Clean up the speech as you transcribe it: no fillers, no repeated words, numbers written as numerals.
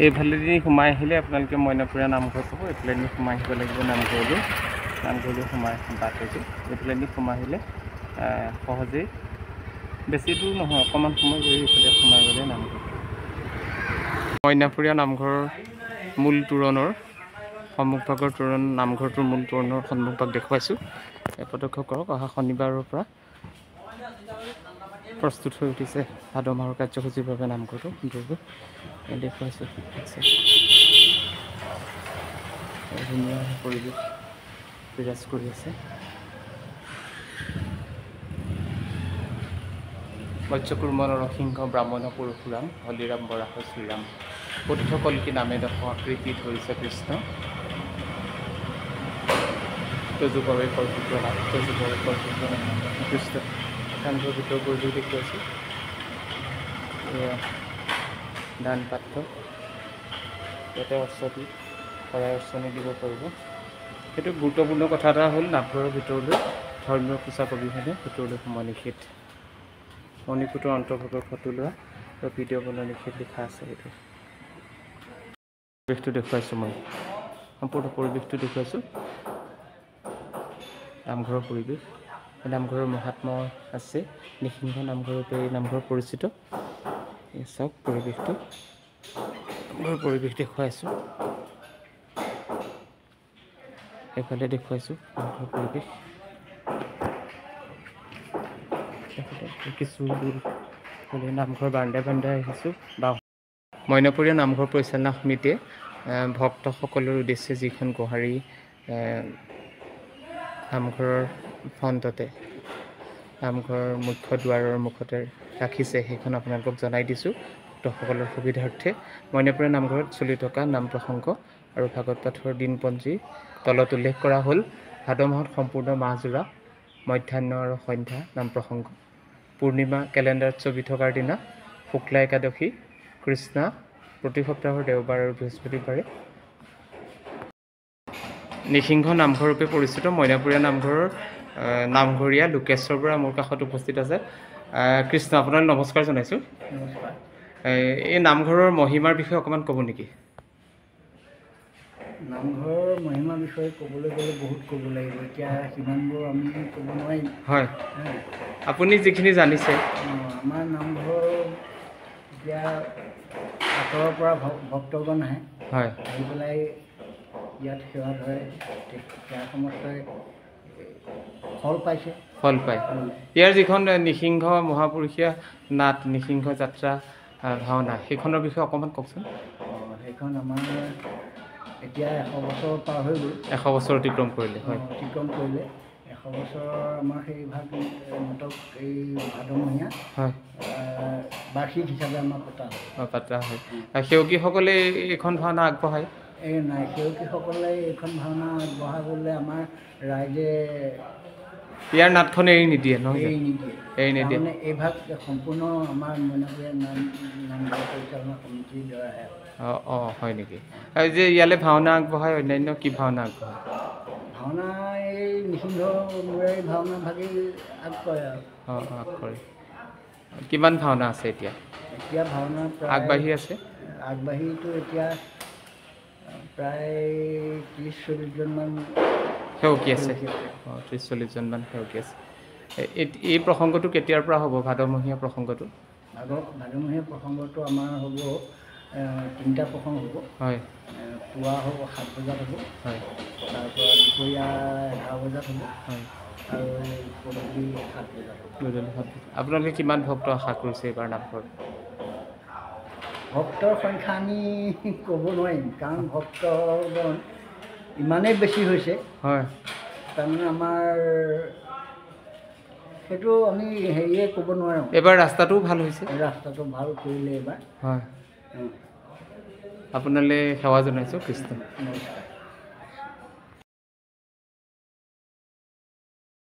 এইফালেদি সোমাই আহিলে আপোনালোকে মইনাপুৰীয়া নামঘৰ পাব। এইফালেদি সোমাই আহিব লাগিব নামঘৰলৈ সোমাই বাট এইটো। এইফালেদি সোমাই আহিলে সহজেই, বেছি দূৰ নহয়, অকণমান সময় গৈ এইফালে সোমাই গ'লে নামঘৰ। মইনাপুৰীয়া নামঘৰৰ মূল তোৰণৰ সন্মুখভাগৰ তোৰণ, নামঘৰটোৰ মূল তোৰণৰ সন্মুখভাগ দেখুৱাইছোঁ। প্ৰত্যক্ষ কৰক, অহা শনিবাৰৰ পৰা প্ৰস্তুত হৈ উঠিছে ভাদ মাহৰ কাৰ্যসূচীৰ বাবে নামঘৰটো দেখুৱাইছোঁ। ধুনীয়া পৰিৱেশ বিৰাজ কৰি আছে। মৎস্যকুৰ্ম নৰসিংহ ব্ৰাহ্মণ পৰশুৰাম হলিৰাম বৰাহ শ্ৰীৰাম পথ কল্কি নামে দশ আকৃতি ধৰিছে কৃষ্ণ তজুপৰে কল্পিতনাথ কৃষ্ণ নামঘৰ ভিতৰ পৰিৱেশ দেখুৱাইছোঁ। এয়া দান পাত্ৰ, ইয়াতে অশ্বতী শৰাই অৰ্চনী দিব পাৰিব। সেইটো গুৰুত্বপূৰ্ণ কথা এটা হ'ল, নামঘৰৰ ভিতৰলৈ ধৰ্মীয় পোচাক অবিহনে ভিতৰলৈ সোমোৱা নিষেধ। মণিকূটৰ অন্তৰ্ভাগৰ ফটো লোৱা আৰু ভিডিঅ' বনোৱা নিষেধ লিখা আছে। সেইটো পৰিৱেশটো দেখুৱাইছোঁ, মই সম্পূৰ্ণ পৰিৱেশটো দেখুৱাইছোঁ। নামঘৰৰ পৰিৱেশ, এই নামঘৰৰ মহাত্মা আছে। নিসিংহ নামঘৰৰূপে এই নামঘৰ পৰিচিত। এই চাওক পৰিৱেশটো, নামঘৰৰ পৰিৱেশ দেখুৱাইছোঁ। এইফালে দেখুৱাইছোঁ নামঘৰৰ পৰিৱেশ। কিছু দূৰ নামঘৰ বাৰান্দাই আহিছোঁ। মইনাপুৰীয়া নামঘৰ পৰিচালনা সমিতিয়ে ভক্তসকলৰ উদ্দেশ্যে যিখন গোহাৰি নামঘৰৰ ফ্ৰণ্টতে, নামঘৰৰ মুখ্য দুৱাৰৰ মুখতে ৰাখিছে, সেইখন আপোনালোকক জনাই দিছোঁ ভক্তসকলৰ সুবিধাৰ্থে। মইনাপুৰীয়া নামঘৰত চলি থকা নাম প্ৰসংগ আৰু ভাগৱত পাঠৰ দিনপঞ্জী তলত উল্লেখ কৰা হ'ল। ভাদ মাহত সম্পূৰ্ণ মাহজোৰা মধ্যাহ্ন আৰু সন্ধ্যা নাম প্ৰসংগ। পূৰ্ণিমা কেলেণ্ডাৰত ছবি থকাৰ দিনা শুক্লা একাদশী কৃষ্ণা প্ৰতি সপ্তাহৰ দেওবাৰ আৰু বৃহস্পতিবাৰে। নিসিংহ নামঘৰৰূপে পৰিচিত মইনাপুৰীয়া নামঘৰৰ নামঘৰীয়া লোকেশ্বৰ বৰা মোৰ কাষত উপস্থিত আছে। কৃষ্ণ, আপোনালৈ নমস্কাৰ জনাইছোঁ। নমস্কাৰ। এই নামঘৰৰ মহিমাৰ বিষয়ে অকণমান ক'ব নেকি? নামঘৰৰ মহিমাৰ বিষয়ে ক'বলৈ গ'লে বহুত ক'ব লাগিব, এতিয়া সিমানবোৰ আমি ক'ব নোৱাৰিম। হয়, আপুনি যিখিনি জানিছে। আমাৰ নামঘৰ এতিয়া আঁতৰৰ পৰা ভক্তগণ আহে, হয়, আহি পেলাই ইয়াত সেৱা ধৰে, সেয়া সমস্তই ফল পাইছে। ফল পায়। ইয়াৰ যিখন নিসিংহ মহাপুৰুষীয়া নাট, নিসিংহ যাত্ৰা ভাওনা, সেইখনৰ বিষয়ে অকণমান কওকচোন। সেইখন আমাৰ এতিয়া 100 বছৰ পাৰ হৈ গ'ল। 100 বছৰ অতিক্ৰম কৰিলে। হয়, অতিক্ৰম কৰিলে 100 বছৰ আমাৰ সেই ভাগ নাটক এই ভাদমহীয়া হয় বাৰ্ষিক হিচাপে আমাৰ পতা হয়। সেৱকীসকলে এইখন ভাওনা আগবঢ়ায়। এই নাই, সেৱকীসকলে এইখন ভাওনা আগবঢ়াবলৈ আমাৰ ৰাইজে ইয়াৰ নাটখন এৰি নিদিয়ে, নহয়? এৰি নিদিয়ে। এই ভাগ সম্পূৰ্ণ আমাৰ মইনাপুৰীয়া নামঘৰ পৰিচালনা সমিতিৰ দ্বাৰা আহে। হয় নেকি? আৰু যে ইয়ালৈ ভাওনা আগবঢ়ায়, অন্যান্য কি ভাওনা আগবঢ়ায়? ভাওনা এই নিসিংহ মূৰাৰী ভাওনা ভাগেই আগবঢ়ায় আৰু। আগবঢ়ায়। কিমান ভাওনা আছে এতিয়া? এতিয়া ভাওনা আগবাঢ়ি আছে? আগবাঢ়িটো এতিয়া প্ৰায় 30-40জনমান সেৱকী আছে। 30-40জনমান সেৱকী আছে। এই প্ৰসংগটো কেতিয়াৰ পৰা হ'ব, ভাদমহীয়া প্ৰসংগটো? ভাদমহীয়া প্ৰসংগটো আমাৰ হ'ব 3টা প্ৰসংগ হ'ব। হয়, পুৱা হ'ব 7 বজাত হ'ব। হয়, তাৰপৰা দুপৰীয়া 11 বজাত হ'ব। হয়, আৰু গধূলি 7 বজাত হ'ব। আপোনালোকে কিমান ভক্ত আশা কৰিছে এইবাৰ নামঘৰত? ভক্তৰ সংখ্যা আমি ক'ব নোৱাৰিম, কাৰণ ভক্তগণ ইমানেই বেছি হৈছে। হয়, তাৰমানে আমাৰ সেইটো আমি হেৰিয়ে ক'ব নোৱাৰোঁ। এইবাৰ ৰাস্তাটোও ভাল হৈছে। ৰাস্তাটো ভাল কৰিলে এইবাৰ। হয়, আপোনালৈ সেৱা জনাইছোঁ। কৃষ্ণ। নমস্কাৰ।